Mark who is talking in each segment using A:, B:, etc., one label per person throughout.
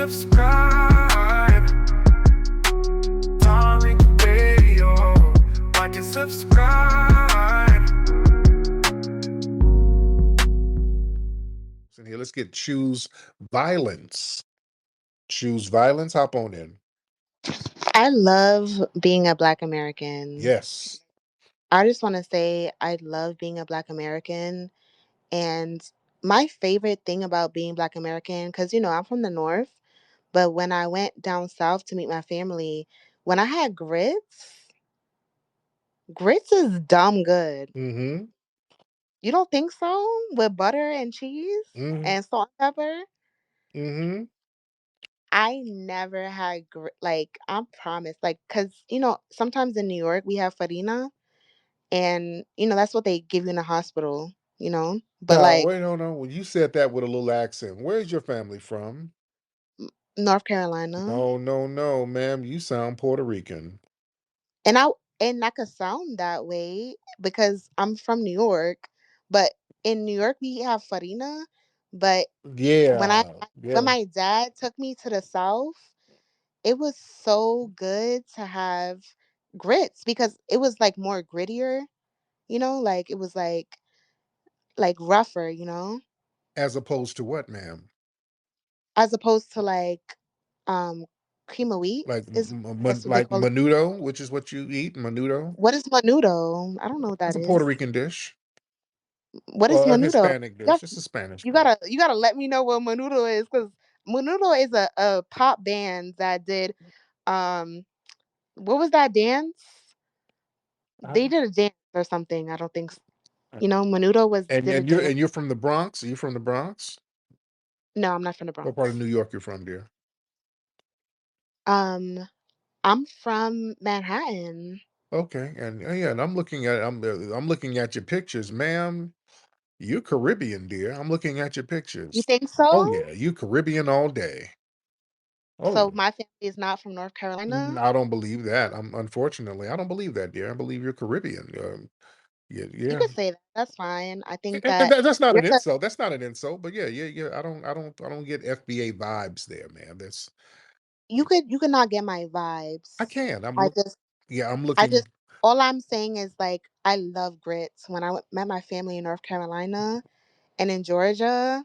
A: subscribe. Tariq Radio. Like and subscribe.
B: And here, let's get choose violence. Choose violence. Hop on in.
C: I love being a Black American.
B: Yes.
C: I just want to say I love being a Black American. And my favorite thing about being Black American, because, I'm from the North, but when I went down South to meet my family, when I had grits is dumb good.
B: Mm-hmm.
C: You don't think so? With butter and cheese
B: Mm-hmm.
C: and salt and pepper?
B: Mm-hmm.
C: I never had, I promise. Like, because, sometimes in New York we have farina. And that's what they give you in the hospital. But
B: Now,
C: like
B: wait, no. When you said that with a little accent, where's your family from?
C: North Carolina,
B: No, ma'am. You sound Puerto Rican.
C: and I could sound that way because I'm from New York, but in New York we have farina. But when I
B: Yeah.
C: when
B: Yeah.
C: my dad took me to the South, it was so good to have grits because it was like more grittier. Like it was like rougher.
B: As opposed to what, ma'am?
C: As opposed to like um cream of wheat
B: Like
C: is that's what they
B: like
C: call it.
B: menudo, which is what you eat, menudo.
C: What is menudo? I don't know what
B: It's
C: that
B: a Puerto
C: is.
B: Rican dish.
C: What is
B: Well, a
C: menudo?
B: Hispanic
C: You,
B: dish.
C: have,
B: It's a Spanish
C: you
B: dish.
C: gotta you gotta let me know what menudo is because menudo is a pop band that did um what was that dance?
B: Uh,
C: They did a dance or something. I don't think menudo was
B: And
C: did a
B: and you're
C: dance.
B: and you're from the Bronx? Are you from the Bronx?
C: No, I'm not from the
B: What part of
C: Bronx.
B: New York you're from, dear?
C: Um, I'm from Manhattan.
B: Okay, and yeah, and I'm looking at your pictures, ma'am. You're Caribbean, dear. I'm looking at your
C: You
B: pictures.
C: think
B: Oh
C: so?
B: yeah, you Caribbean all day. Oh
C: So
B: yeah.
C: my family is not from North Carolina.
B: I don't believe that. Unfortunately, I don't believe that, dear. I believe you're Caribbean. Yeah,
C: You
B: yeah.
C: could say that. That's fine. I think that
B: That's not
C: you're
B: an
C: the
B: insult. That's not an insult. But yeah. I don't get FBA vibes there, man. That's
C: you could not get my
B: I
C: vibes.
B: can.
C: I just
B: I'm
C: I
B: looking.
C: just all I'm saying is like I love grits. When met my family in North Carolina and in Georgia,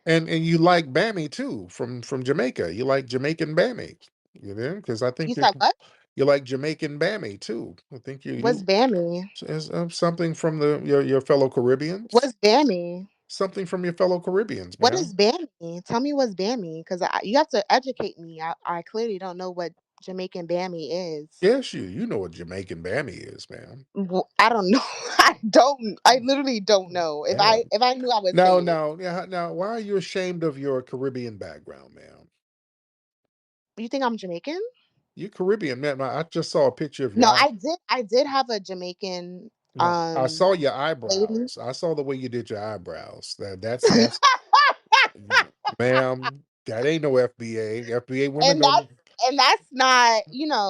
B: And you like Bammy too from Jamaica. You like Jamaican Bammy, you know, because I
C: you
B: think
C: said what?
B: you like Jamaican Bammy too. I think
C: What's
B: you
C: Bammy?
B: is something from your fellow Caribbeans.
C: What's Bammy?
B: Something from your fellow Caribbeans,
C: What is
B: man.
C: Bammy? Tell me what's Bammy, because you have to educate me. I clearly don't know what Jamaican Bammy is.
B: Yes, you know what Jamaican Bammy is, man.
C: I don't know. I don't. I literally don't know. If
B: Yeah.
C: I knew, I would say
B: Now,
C: it.
B: now, why are you ashamed of your Caribbean background, man?
C: You think I'm Jamaican?
B: You Caribbean, man. I just saw a picture of your
C: No,
B: eye.
C: I did. I did have a Jamaican
B: No, I saw your
C: lady.
B: eyebrows. I saw the way you did your eyebrows. That's ma'am, that ain't no FBA. FBA women
C: and
B: don't,
C: that's not,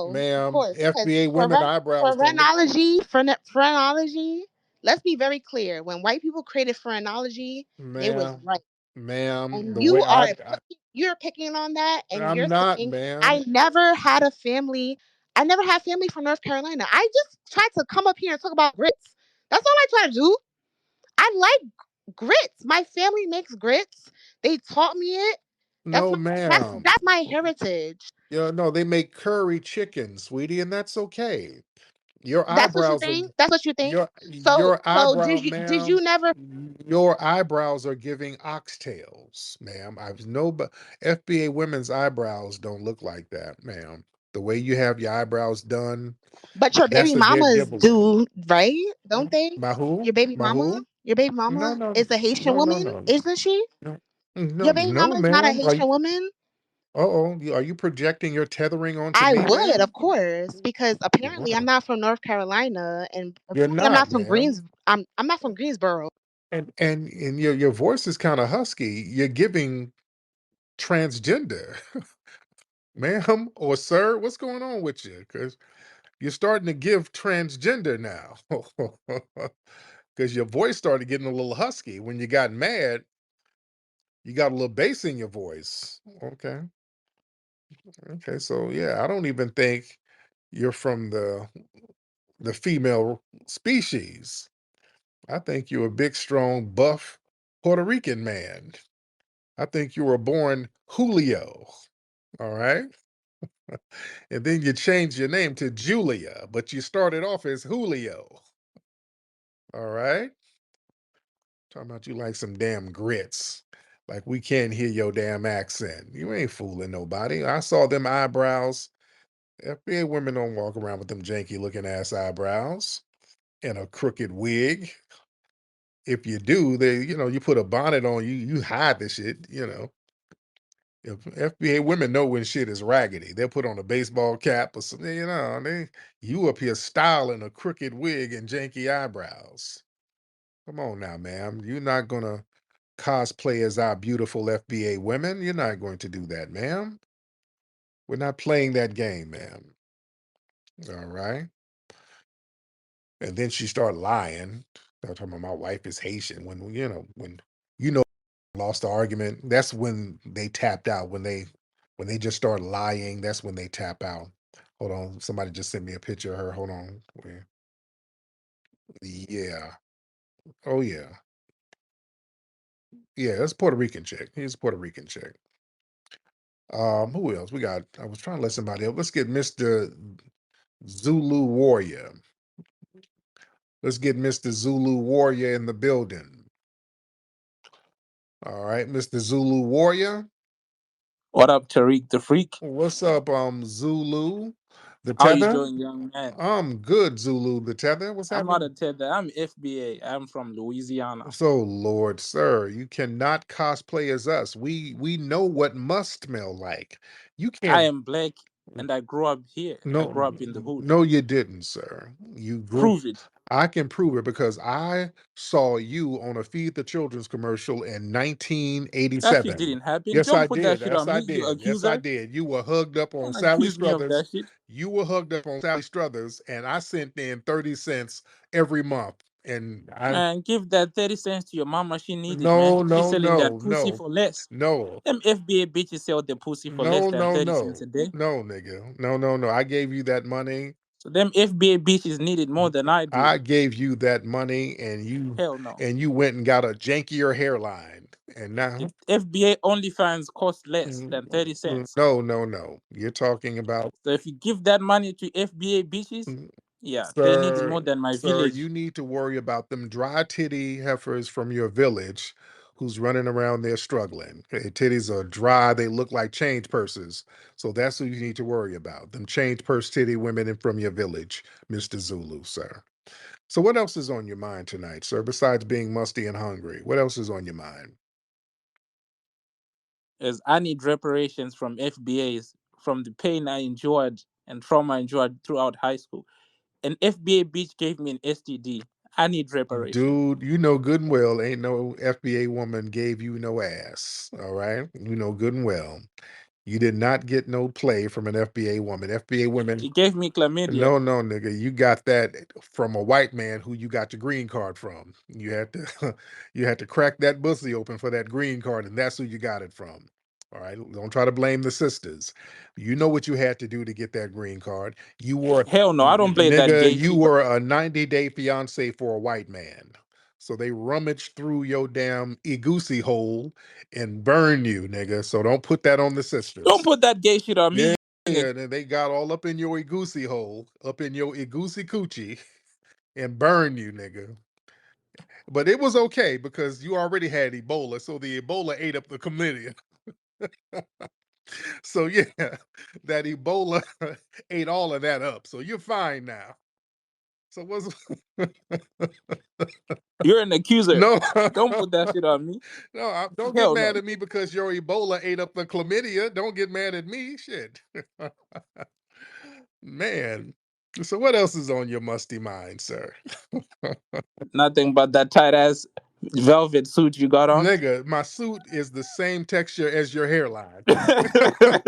C: of
B: ma'am.
C: course, because
B: FBA
C: for
B: women eyebrows don't look,
C: phrenology, let's be very clear. When white people created phrenology, they was
B: ma'am,
C: right.
B: ma'am.
C: And
B: The way
C: you're picking on that, and
B: I'm
C: you're
B: not,
C: saying
B: ma'am.
C: I never had a family. I never had family from North Carolina. I just tried to come up here and talk about grits. That's all I try to do. I like grits. My family makes grits. They taught me it. That's
B: No,
C: my that's
B: ma'am.
C: that's my heritage.
B: Yeah, no, they make curry chicken, sweetie, and that's okay. Your
C: That's what you
B: eyebrows are
C: think. That's what you think. So
B: your
C: so
B: eyebrow,
C: did you
B: ma'am.
C: never?
B: Your eyebrows are giving oxtails, ma'am. I've no, but FBA women's eyebrows don't look like that, ma'am. The way you have your eyebrows done,
C: But your
B: that's
C: baby
B: a dead
C: mamas
B: giveaway.
C: do, right? Don't they?
B: My who?
C: Your baby
B: My
C: mama.
B: who?
C: Your baby
B: No,
C: mama
B: no,
C: is a Haitian
B: no, no,
C: woman,
B: no,
C: isn't she?
B: no,
C: Your baby
B: no,
C: mama is not a
B: ma'am.
C: Haitian woman.
B: Uh-oh, are you projecting your tethering onto
C: I
B: me,
C: would,
B: ma'am?
C: of course, because apparently I'm
B: Wow.
C: not from North Carolina, and
B: You're
C: apparently I'm
B: not,
C: not from
B: ma'am.
C: I'm not from Greensboro.
B: And your voice is kind of husky. You're giving transgender, ma'am or sir. What's going on with you? Because you're starting to give transgender now. Because your voice started getting a little husky. When you got mad, you got a little bass in your voice. Okay. Okay, so yeah, I don't even think you're from the female species. I think you're a big, strong, buff Puerto Rican man. I think you were born Julio. All right. And then you changed your name to Julia, but you started off as Julio. All right. Talking about you like some damn grits. Like we can't hear your damn accent. You ain't fooling nobody. I saw them eyebrows. FBA women don't walk around with them janky looking ass eyebrows and a crooked wig. If you do, you put a bonnet on, you hide the shit. If FBA women know when shit is raggedy, they'll put on a baseball cap or something. You up here styling a crooked wig and janky eyebrows. Come on now, ma'am. You're not gonna cosplay as our beautiful FBA women. You're not going to do that, ma'am. We're not playing that game, ma'am. All right. And then she started lying. Talking about my wife is Haitian. When you know lost the argument, that's when they tapped out. When they just start lying, that's when they tap out. Hold on, somebody just sent me a picture of her. Hold on. Yeah. Oh yeah. Yeah, that's Puerto Rican chick. He's a Puerto Rican chick. Who else? We got I was trying to let somebody else. Let's get Mr. Zulu Warrior. Let's get Mr. Zulu Warrior in the building. All right, Mr. Zulu Warrior.
D: What up, Tariq the Freak?
B: What's up, Zulu? The
D: How you
B: Tether?
D: doing, young man?
B: I'm good, Zulu. The Tether? What's
D: I'm not
B: happening?
D: a Tether. I'm FBA. I'm from Louisiana.
B: So, Lord, sir, you cannot cosplay as us. We know what must smell like. You
D: I
B: can't.
D: am black and I grew up here. I
B: No,
D: grew up in the hood.
B: no, you didn't, sir. You grew.
D: Prove it.
B: I can prove it because I saw you on a Feed the Children's commercial in
D: That shit
B: 1987.
D: didn't happen.
B: Yes,
D: Don't
B: I
D: put that
B: did.
D: shit
B: Yes,
D: on
B: I
D: me, you
B: did. Yes, I
D: accuser.
B: did. You were hugged up on
D: Don't
B: Sally
D: accuse me of
B: Struthers.
D: that shit.
B: You were hugged up on Sally Struthers, and I sent in 30 cents every month. And I
D: Man, give that 30 cents to your mama. She need it, man.
B: no,
D: She's
B: no,
D: selling that
B: no,
D: pussy
B: no,
D: for less.
B: no,
D: Them FBA bitches sell the pussy for less
B: no,
D: than
B: no,
D: 30 cents
B: no,
D: a day.
B: no, nigga. No, no, no. I gave you that money.
D: So them FBA bitches need it more than I do.
B: I gave you that money and you
D: Hell no.
B: and you went and got a jankier hairline. And now
D: If FBA OnlyFans cost less than 30 cents,
B: no, no, no. You're talking about
D: so if you give that money to FBA bitches,
B: mm,
D: yeah, they need it more
B: sir,
D: than my
B: sir, you
D: village.
B: need to worry about them dry titty heifers from your village who's running around there struggling. Okay, titties are dry, they look like change purses. So that's who you need to worry about. Them change purse titty women from your village, Mr. Zulu, sir. So what else is on your mind tonight, sir, besides being musty and hungry? What else is on your mind?
D: As I need reparations from FBAs from the pain I endured and trauma I endured throughout high school. An FBA bitch gave me an STD. I need reparation.
B: Dude, you know good and well ain't no FBA woman gave you no ass. All right. You know good and well. You did not get no play from an FBA woman. FBA women
D: He gave me chlamydia.
B: no, no, nigga. You got that from a white man who you got your green card from. You had to you had to crack that pussy open for that green card, and that's who you got it from. All right. Don't try to blame the sisters. You know what you had to do to get that green card. You were
D: Hell no, I don't play that
B: nigga,
D: gay
B: you
D: shit.
B: were a 90-day fiance for a white man. So they rummaged through your damn igoosie hole and burn you, nigga. So don't put that on the
D: Don't
B: sisters.
D: put that gay shit on
B: Yeah,
D: me.
B: yeah, then they got all up in your igoosie hole, up in your igoosie coochie, and burn you, nigga. But it was okay because you already had Ebola, so the Ebola ate up the chlamydia. So yeah, that Ebola ate all of that up. So you're fine now. So what's
D: You're an accuser.
B: no,
D: Don't put that shit on me.
B: no, don't get
D: Hell
B: mad
D: no.
B: at me because your Ebola ate up the chlamydia. Don't get mad at me. Shit. Man. So what else is on your musty mind, sir?
D: Nothing but that tight ass velvet suit you got on.
B: Nigga, my suit is the same texture as your hairline. I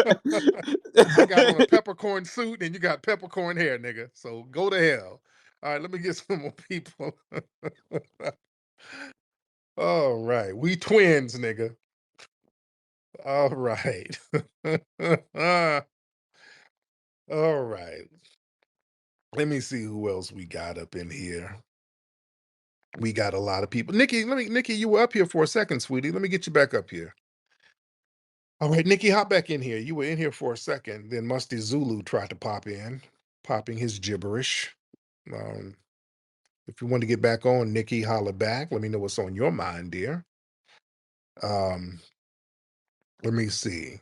B: got on a peppercorn suit and you got peppercorn hair, nigga. So go to hell. All right, let me get some more people. All right, we twins, nigga. All right. All right. Let me see who else we got up in here. We got a lot of people. Nikki, you were up here for a second, sweetie. Let me get you back up here. All right, Nikki, hop back in here. You were in here for a second. Then Musty Zulu tried to pop in, popping his gibberish. Um, if you want to get back on, Nikki, holler back. Let me know what's on your mind, dear. Um, let me see.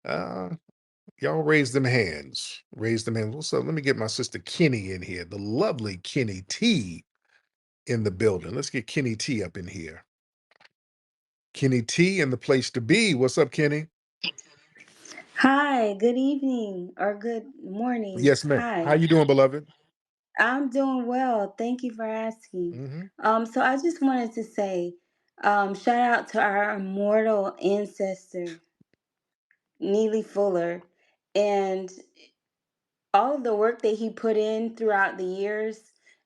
B: Uh, y'all raise them hands. Raise them hands. What's up? Let me get my sister Kenny in here. The lovely Kenny T in the building. Let's get Kenny T up in here. Kenny T in the place to be. What's up, Kenny?
E: Hi, good evening or good morning.
B: Yes, ma'am. How
E: Hi,
B: you doing, beloved?
E: I'm doing well. Thank you for asking.
B: Hmm.
E: So I just wanted to say, shout out to our immortal ancestor, Neely Fuller, and all of the work that he put in throughout the years.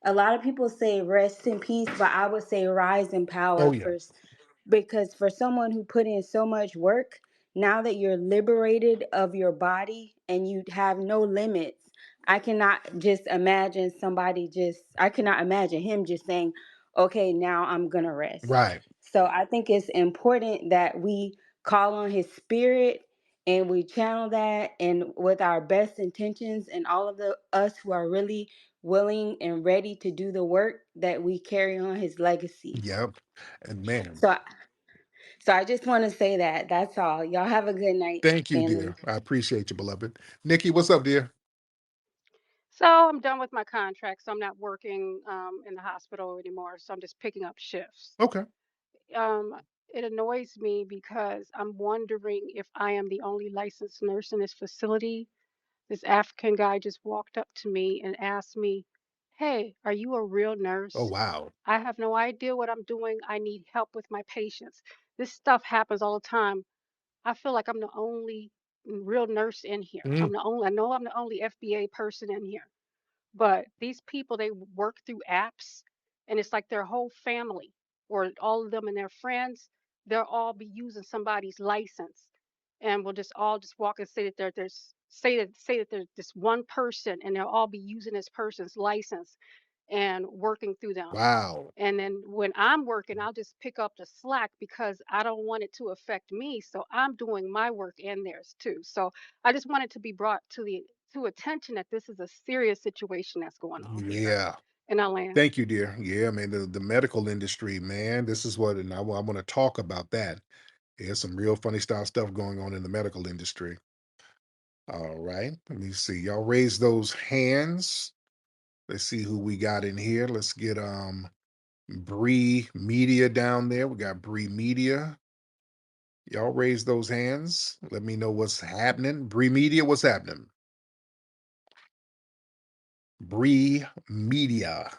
E: A lot of people say rest in peace, but I would say rise in
B: Oh
E: power
B: yeah.
E: first. Because for someone who put in so much work, now that you're liberated of your body and you have no limits, I cannot just imagine I cannot imagine him just saying, okay, now I'm gonna rest.
B: Right.
E: So I think it's important that we call on his spirit and we channel that, and with our best intentions, and all of the us who are really willing and ready to do the work, that we carry on his legacy.
B: Yep. And man,
E: So so I just want to say that. That's all. Y'all have a good night,
B: thank you,
E: family.
B: dear. I appreciate you, beloved. Nikki, what's up, dear?
F: So I'm done with my contract, so I'm not working in the hospital anymore. So I'm just picking up shifts.
B: Okay.
F: Um, it annoys me because I'm wondering if I am the only licensed nurse in this facility. This African guy just walked up to me and asked me, "Hey, are you a real
B: Oh
F: nurse?
B: wow.
F: I have no idea what I'm doing. I need help with my patients." This stuff happens all the time. I feel like I'm the only real nurse in here.
B: Mm,
F: I know I'm the only FBA person in here. But these people, they work through apps, and it's like their whole family or all of them and their friends, they'll all be using somebody's license, and we'll just all just walk and say that there's this one person, and they'll all be using this person's license and working through them.
B: wow.
F: And then when I'm working, I'll just pick up the slack because I don't want it to affect me. So I'm doing my work and theirs too. So I just want it to be brought to attention that this is a serious situation that's going on here
B: Yeah.
F: in our land.
B: Thank you, dear. Yeah, man. The medical industry, man. This is what, and I want to talk about that. There's some real funny style stuff going on in the medical industry. All right. Let me see. Y'all raise those hands. Let's see who we got in here. Let's get Bree Media down there. We got Bree Media. Y'all raise those hands. Let me know what's happening. Bree Media, what's happening? Bree Media.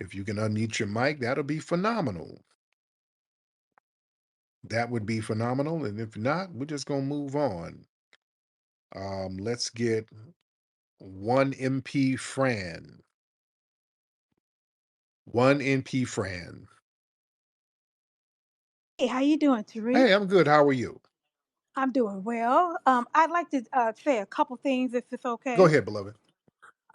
B: If you can unmute your mic, that'll be phenomenal. That would be phenomenal. And if not, we're just gonna move on. Let's get one MP Fran. One NP Fran.
G: Hey, how you doing, Tariq?
B: Hey, I'm good. How are you?
G: I'm doing well. I'd like to say a couple things, if it's
B: Go
G: okay.
B: ahead, beloved.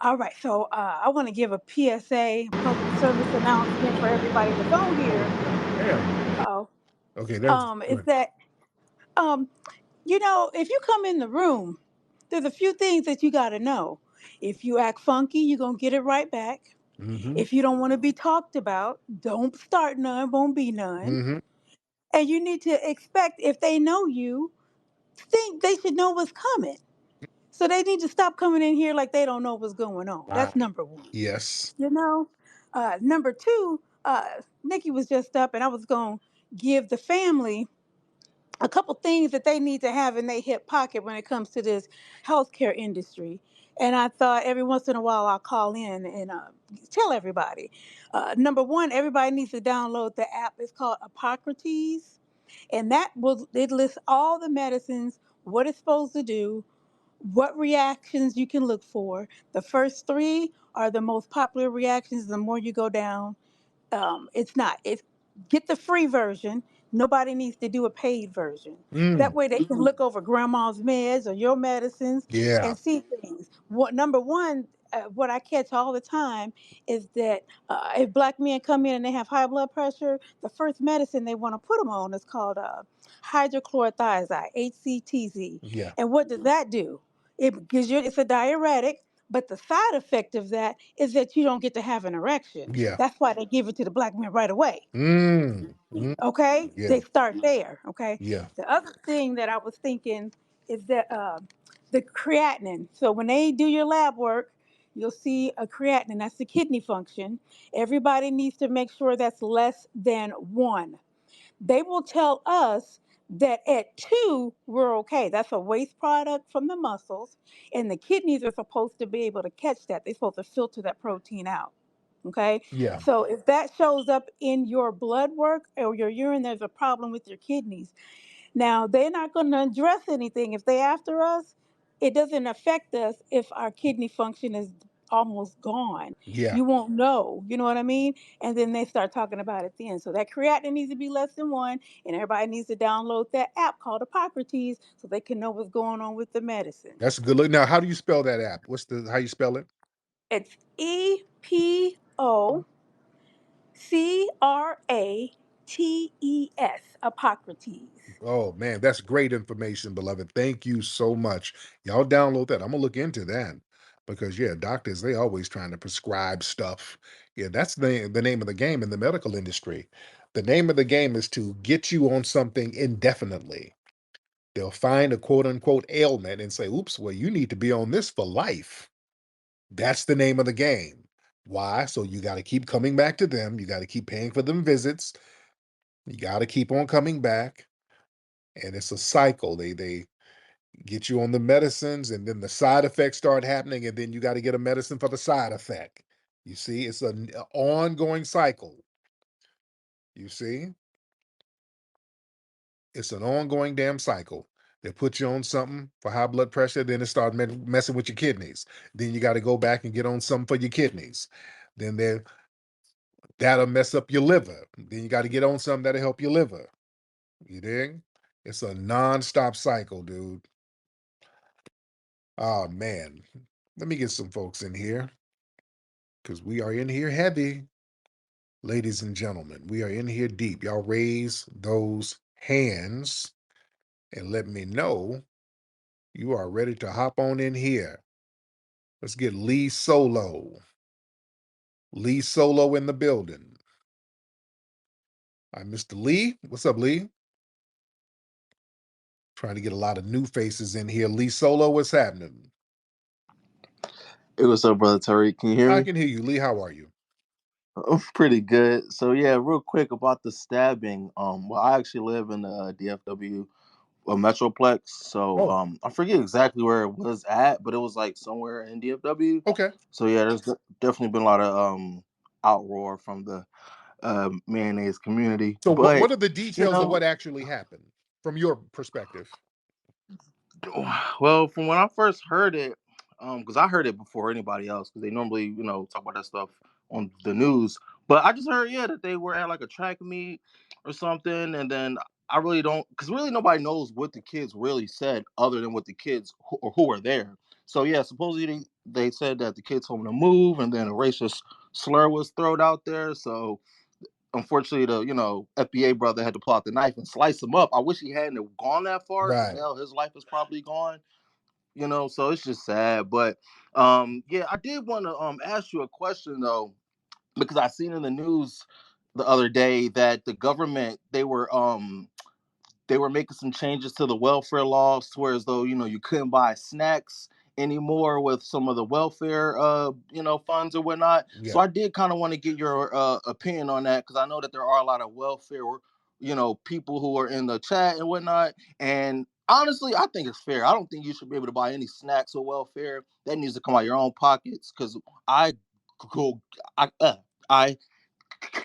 G: All right, so I want to give a PSA, public service announcement for everybody that's on here.
B: Damn.
G: Oh,
B: Okay, that's
G: is
B: good.
G: that um, if you come in the room, there's a few things that you got to know. If you act funky, you're gonna get it right back.
B: Mm-hmm.
G: If you don't want to be talked about, don't start none, won't be none.
B: Mm-hmm.
G: And you need to expect, if they know you, think they should know what's coming. So they need to stop coming in here like they don't know what's going on. That's
B: Right.
G: number one.
B: Yes.
G: You know, number two, Nikki was just up, and I was going to give the family a couple things that they need to have in their hip pocket when it comes to this healthcare industry. And I thought every once in a while I'll call in and tell everybody. Number one, everybody needs to download the app. It's called Hippocrates, and it lists all the medicines, what it's supposed to do, what reactions you can look for. The first three are the most popular reactions. The more you go down, it's not. It's get the free version. Nobody needs to do a paid version. That
B: Mm,
G: way they can look over grandma's meds or your medicines
B: yeah.
G: and see things. What number one, what I catch all the time is that if black men come in and they have high blood pressure, the first medicine they want to put them on is called hydrochlorothiazide, HCTZ.
B: Yeah.
G: And what does that do? It gives you, it's a diuretic, but the side effect of that is that you don't get to have an erection.
B: Yeah.
G: That's why they give it to the black men right away.
B: Mm, mm,
G: Okay,
B: yeah.
G: they start there. Okay,
B: Yeah.
G: the other thing that I was thinking is that the creatinine. So when they do your lab work, you'll see a creatinine. That's the kidney function. Everybody needs to make sure that's less than 1. They will tell us that at 2 we're okay. That's a waste product from the muscles, and the kidneys are supposed to be able to catch that. They're supposed to filter that protein out. Okay,
B: Yeah.
G: so if that shows up in your blood work or your urine, there's a problem with your kidneys. Now, they're not going to address anything. If they after us, it doesn't affect us if our kidney function is almost gone.
B: Yeah.
G: You won't know, you know what I mean? And then they start talking about it then. So that creatinine needs to be less than 1, and everybody needs to download that app called Hippocrates so they can know what's going on with the medicine.
B: That's a good look. Now, how do you spell that app? What's the how you spell it?
G: It's EPOCRATES, Hippocrates.
B: Oh man, that's great information, beloved. Thank you so much. Y'all download that. I'm gonna look into that because yeah, doctors they always trying to prescribe stuff. Yeah, that's the name of the game in the medical industry. The name of the game is to get you on something indefinitely. They'll find a quote unquote ailment and say, "Oops, well you need to be on this for life." That's the name of the game. Why? So you got to keep coming back to them. You got to keep paying for them visits. You got to keep on coming back, and it's a cycle. They get you on the medicines, and then the side effects start happening, and then you got to get a medicine for the side effect. You see, it's an ongoing cycle. You see, it's an ongoing damn cycle. They put you on something for high blood pressure, then it starts messing with your kidneys. Then you got to go back and get on something for your kidneys. Then that'll mess up your liver. Then you got to get on something that'll help your liver. You dig? It's a non-stop cycle, dude. Oh man. Let me get some folks in here because we are in here heavy, ladies and gentlemen. We are in here deep. Y'all raise those hands and let me know you are ready to hop on in here. Let's get Lee Solo. Lee Solo in the building. All right, Mr. Lee. What's up, Lee? Trying to get a lot of new faces in here. Lee Solo, what's happening?
H: Hey, what's up, brother Tariq? Can you hear
B: I
H: me?
B: can hear you. Lee, how are you?
H: I'm pretty good. So yeah, real quick about the stabbing. Well, I actually live in the DFW Metroplex. So
B: Oh,
H: I forget exactly where it was at, but it was like somewhere in DFW.
B: okay.
H: So yeah, there's definitely been a lot of outroar from the mayonnaise community.
B: So what
H: But
B: are the
H: you
B: details of
H: know,
B: what actually happened from your perspective?
H: well, from when I first heard it, because I heard it before anybody else, because they normally, talk about that stuff on the news. But I just heard, yeah, that they were at like a track meet or something, and then I really don't, because really nobody knows what the kids really said other than what the kids who were there. So yeah, supposedly they said that the kids told them to move, and then a racist slur was thrown out there. So unfortunately, the FBA brother had to pull out the knife and slice him up. I wish he hadn't have gone that far because
B: Right.
H: now his life is probably gone. So it's just sad. But yeah, I did want to ask you a question though, because I seen in the news the other day that the government they were making some changes to the welfare laws to where as though you couldn't buy snacks anymore with some of the welfare funds or whatnot. So
B: Yeah.
H: I did kind of want to get your opinion on that because I know that there are a lot of welfare people who are in the chat and whatnot. And honestly, I think it's fair. I don't think you should be able to buy any snacks or welfare. That needs to come out of your own pockets because I go I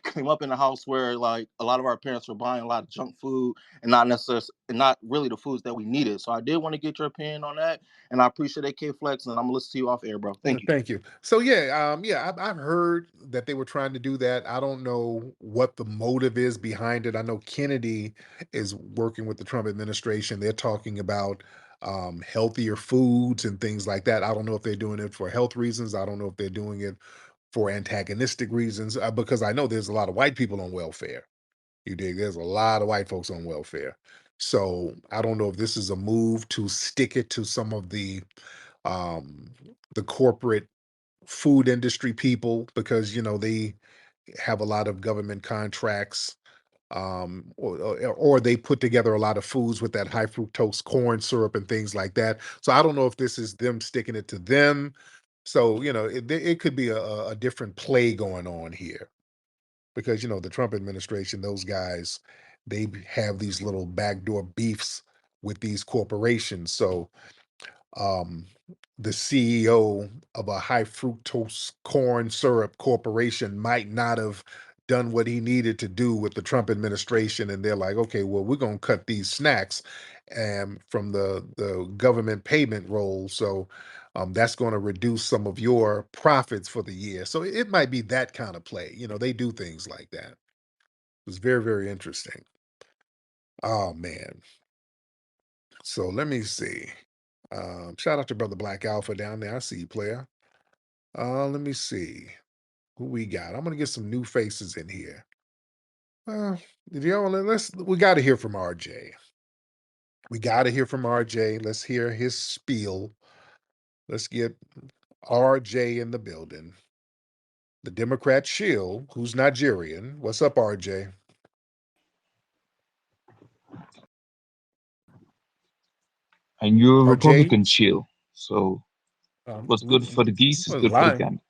H: came up in a house where like a lot of our parents were buying a lot of junk food and not necessarily and not really the foods that we needed. So I did want to get your opinion on that, and I appreciate it, K Flex, and I'm gonna listen to you off air, bro. Thank you.
B: Thank you. So yeah, I've heard that they were trying to do that. I don't know what the motive is behind it. I know Kennedy is working with the Trump administration. They're talking about healthier foods and things like that. I don't know if they're doing it for health reasons. I don't know if they're doing it for antagonistic reasons, because I know there's a lot of white people on welfare. You dig? There's a lot of white folks on welfare. So I don't know if this is a move to stick it to some of um, the corporate food industry people, because they have a lot of government contracts, or they put together a lot of foods with that high fructose corn syrup and things like that. So I don't know if this is them sticking it to them. So it could be a different play going on here, because the Trump administration, those guys, they have these little backdoor beefs with these corporations. So um, the CEO of a high fructose corn syrup corporation might not have done what he needed to do with the Trump administration, and they're like, okay, well, we're going to cut these snacks from the government payment roll, so that's going to reduce some of your profits for the year. So it might be that kind of play. They do things like that. It's very, very interesting. Oh man. So let me see. Shout out to Brother Black Alpha down there. I see you, player. Let me see who we got. I'm gonna get some new faces in here. Uh, we got to hear from RJ. We got to hear from RJ. Let's hear his spiel. Let's get RJ in the building. The Democrat shill, who's Nigerian. What's up, RJ?
I: And you're a
B: RJ?
I: Republican chill. So what's good for the geese is good for the
B: Lying.
I: gander.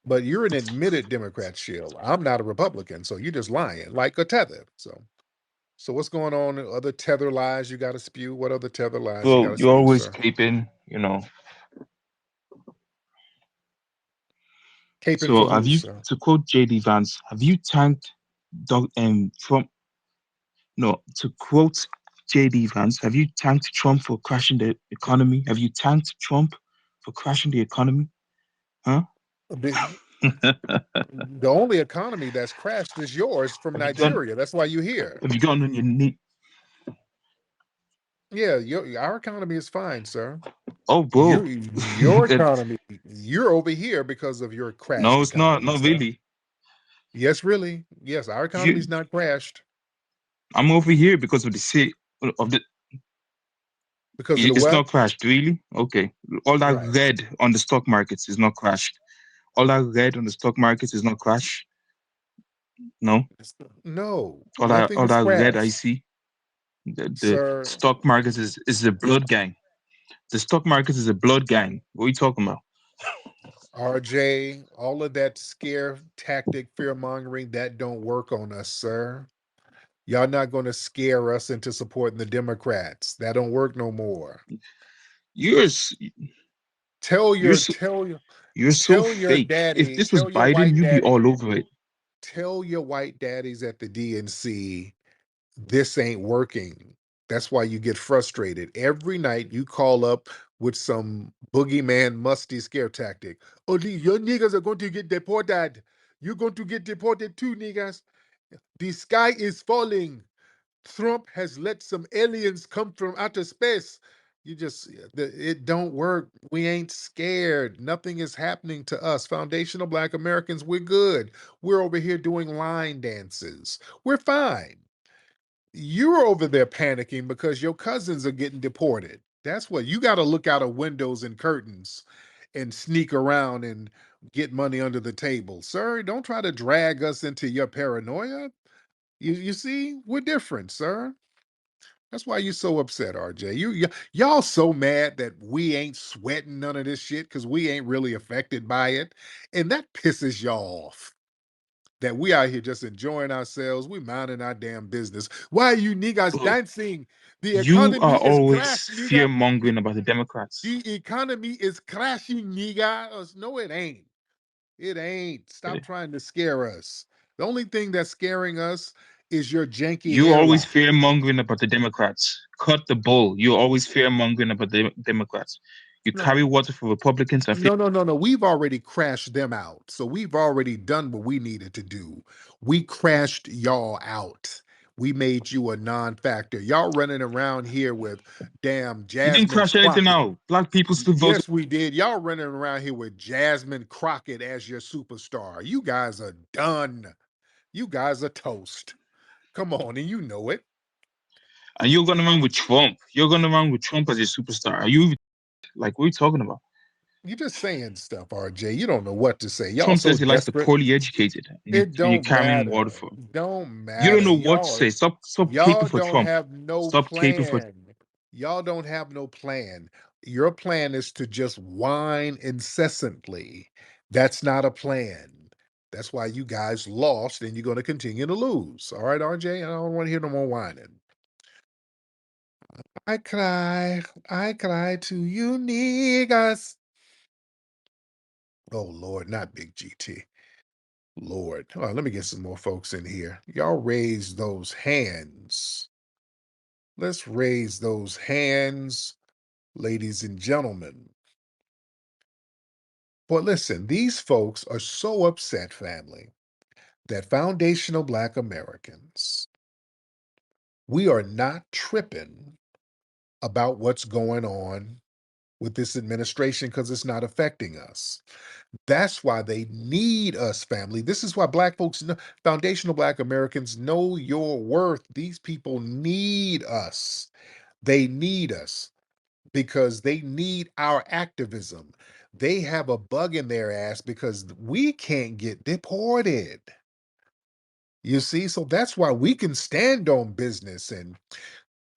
B: But you're an admitted Democrat shill. I'm not a Republican, so you're just lying, like a tether. So what's going on? Other tether lies you got to spew? What other tether lies you got
I: Well,
B: to
I: you're
B: spew,
I: always
B: sir?
I: caping.
B: Caping for
I: So have
B: who,
I: you,
B: sir?
I: to quote JD Vance, have you tanked Trump? No, to quote JD Vance, have you tanked Trump for crashing the economy? Have you tanked Trump for crashing the economy? Huh?
B: The,
I: have
B: the only economy that's crashed is yours from
I: you gone?
B: Nigeria. That's why you're here.
I: Have you gone on your knee?
B: Yeah, our economy is fine, sir.
I: Oh, bro.
B: Your economy, you're over here because of your
I: No,
B: crashed
I: it's not.
B: economy,
I: Not
B: sir.
I: really.
B: Yes, really. Yes, our economy's
I: You,
B: not crashed
I: I'm over here because of the city of the.
B: because of the
I: It's
B: what?
I: not crashed, really. Okay, all that
B: Right.
I: red on the stock markets is not crashed. All that red on the stock markets is not crashed. No,
B: No,
I: all
B: nothing is
I: that red I
B: crashed,
I: see. The
B: sir.
I: stock market is a blood gang. The stock market is a blood gang. What are you talking about?
B: RJ, all of that scare tactic, fear mongering, that don't work on us, sir. Y'all not going to scare us into supporting the Democrats. That don't work no more.
I: You're s-
B: Tell
I: you're
B: your
I: so
B: tell your
I: you're so
B: tell your
I: fake. If
B: daddy,
I: this was
B: tell your
I: Biden,
B: white
I: you'd be
B: daddy,
I: all over it.
B: tell your white daddies at the DNC this ain't working. That's why you get frustrated. Every night you call up with some boogeyman musty scare tactic. Oh, your niggas are going to get deported. You're going to get deported too, niggas. The sky is falling. Trump has let some aliens come from outer space. It don't work. We ain't scared. Nothing is happening to us. Foundational Black Americans, we're good. We're over here doing line dances. We're fine. You're over there panicking because your cousins are getting deported. That's what you got to look out of windows and curtains and sneak around and get money under the table. Sir, don't try to drag us into your paranoia. You see, we're different, sir. That's why you're so upset, RJ. Y'all so mad that we ain't sweating none of this shit because we ain't really affected by it. And that pisses y'all off that we out here just enjoying ourselves. We minding our damn business. Why are you niggas
I: Bro,
B: dancing? The
I: you
B: economy
I: are
B: is
I: always
B: crashed,
I: fear
B: nigga. The,
I: mongering about the Democrats.
B: the economy is crashing, nigga. No, it ain't. It ain't. Stop
I: Really.
B: trying to scare us. The only thing that's scaring us is your janky
I: You always
B: hairline.
I: fear mongering about the Democrats. Cut the bull. You're always fear mongering about the Democrats. You
B: No,
I: carry water for Republicans and fear.
B: no. We've already crashed them out. So we've already done what we needed to do. We crashed y'all out. We made you a non-factor. Y'all running around here with damn
I: You didn't
B: Jasmine
I: crash anything
B: Crockett.
I: out. Black people still voted.
B: Yes, we did. Y'all running around here with Jasmine Crockett as your superstar. You guys are done. You guys are toast. Come on, and you know it.
I: And you're going around with Trump. You're going around with Trump as your superstar. Are you like, what are you talking about?
B: You're just saying stuff, RJ. You don't know what to say. Y'all
I: Trump
B: so
I: says he likes the
B: desperate.
I: poorly educated.
B: It
I: And you're
B: don't
I: carrying water
B: matter.
I: for.
B: Don't
I: You don't
B: matter.
I: know what to say. Stop caping
B: Y'all
I: for
B: don't
I: Trump.
B: have no
I: Stop caping for.
B: plan. Y'all don't have no plan. Your plan is to just whine incessantly. That's not a plan. That's why you guys lost and you're going to continue to lose. All right, RJ? I don't want to hear no more whining. I cry to you niggas. Oh, Lord, not Big GT. Lord. All right, let me get some more folks in here. Y'all raise those hands. Let's raise those hands, ladies and gentlemen. But listen, these folks are so upset, family, that foundational Black Americans, we are not tripping about what's going on with this administration because it's not affecting us. That's why they need us, family. This is why Black folks, foundational Black Americans, know your worth. These people need us. They need us because they need our activism. They have a bug in their ass because we can't get deported. You see, so that's why we can stand on business and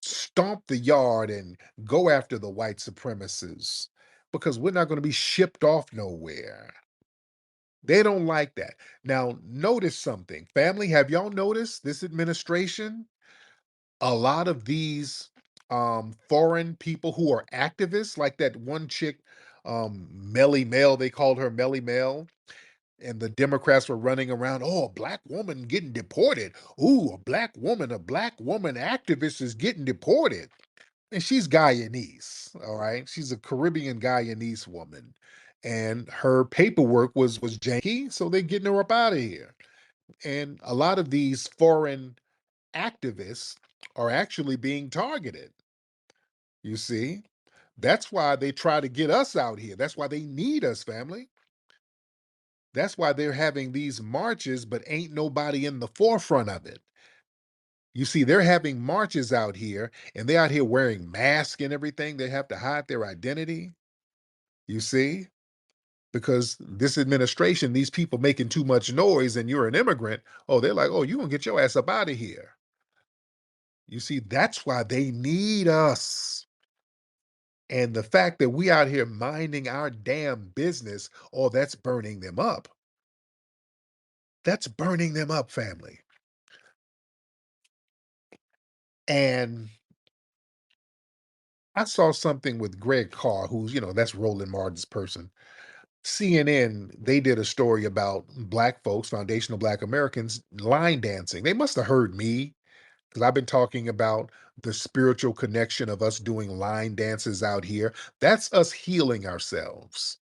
B: stomp the yard and go after the white supremacists because we're not going to be shipped off nowhere. They don't like that. Now, notice something. Family, have y'all noticed this administration? A lot of these foreign people who are activists, like that one chick, Melly Mel, they called her Melly Mel, and the Democrats were running around, oh, a black woman getting deported. Ooh, a black woman activist is getting deported. And she's Guyanese, all right? She's a Caribbean Guyanese woman. And her paperwork was janky, so they're getting her up out of here. And a lot of these foreign activists are actually being targeted. You see? That's why they try to get us out here. That's why they need us, family. That's why they're having these marches, but ain't nobody in the forefront of it. You see, they're having marches out here and they're out here wearing masks and everything. They have to hide their identity. You see? Because this administration, these people making too much noise and you're an immigrant, oh, they're like, oh, you're going to get your ass up out of here. You see, that's why they need us. And the fact that we out here minding our damn business, oh, that's burning them up. That's burning them up, family. And I saw something with Greg Carr, who's, that's Roland Martin's person. CNN, they did a story about Black folks, foundational Black Americans, line dancing. They must have heard me because I've been talking about the spiritual connection of us doing line dances out here. That's us healing ourselves.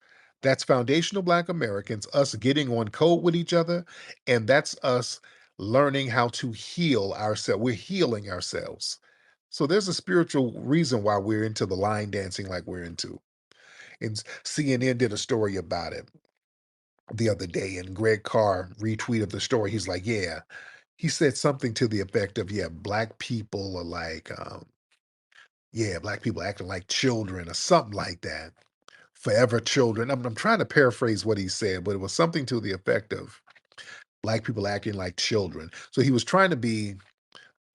B: That's foundational Black Americans, us getting on code with each other, and that's us learning how to heal ourselves. We're healing ourselves. So there's a spiritual reason why we're into the line dancing like we're into. And CNN did a story about it the other day, and Greg Carr retweeted the story. He's like, yeah, he said something to the effect of, yeah, black people are like, yeah, black people acting like children or something like that. Forever children. I'm trying to paraphrase what he said, but it was something to the effect of black people acting like children. So he was trying to be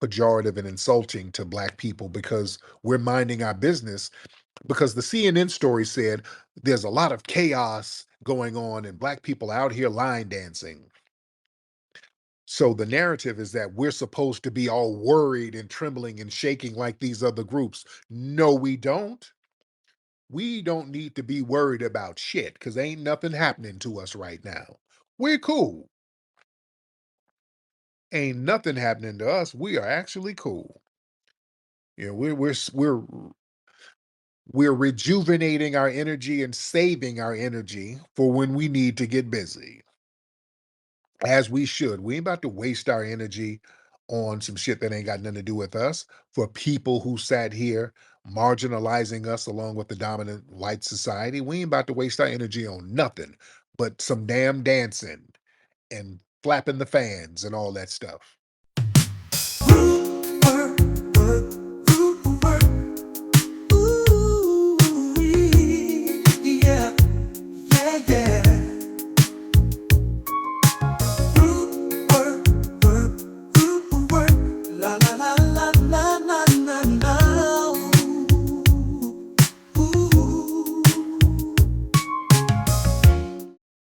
B: pejorative and insulting to black people because we're minding our business. Because the CNN story said there's a lot of chaos going on and black people out here line dancing. So the narrative is that we're supposed to be all worried and trembling and shaking like these other groups. No, we don't. We don't need to be worried about shit because ain't nothing happening to us right now. We're cool. Ain't nothing happening to us. We are actually cool. You know, we're rejuvenating our energy and saving our energy for when we need to get busy. As we should. We ain't about to waste our energy on some shit that ain't got nothing to do with us for people who sat here marginalizing us along with the dominant white society. We ain't about to waste our energy on nothing but some damn dancing and flapping the fans and all that stuff.